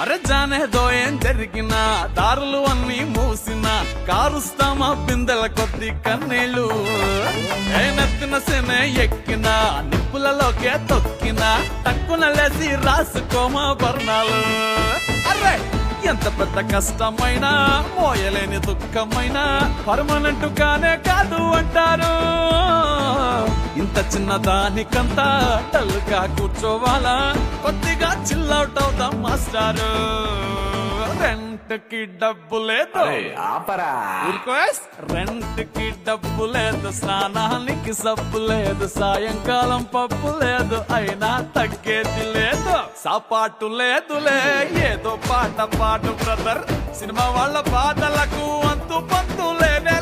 అరే జానేదో ఏం జరిగినా దారులు అన్ని మూసినా కారుస్తామా బిందెల కొద్ది కన్నీళ్ళు నెత్తిన సెనే ఎక్కినా నిప్పులలోకే తొక్కినా తక్కున లేసి రాసుకోమా బర్ణాలు. అరే ఎంత పెద్ద కష్టమైనా మోయలేని దుఃఖమైనా పర్మనెంట్ గానే కాదు అంటారు. ఇంత చిన్న దానికంతా డల్గా కూర్చోవాలా, కొద్దిగా చిల్అవుట్ అవుతాం మాస్టారు. రెంట్ కి డబ్బు లేదు, ఆపరా రెంట్ కి డబ్బు లేదు, స్నానానికి సబ్బు లేదు, సాయంకాలం పప్పు లేదు, అయినా తగ్గేది లేదు. సాపాటు లేదులే ఏదో పాట పాడు బ్రదర్, సినిమా వాళ్ళ పాటలకు అంతు పంతు లేనే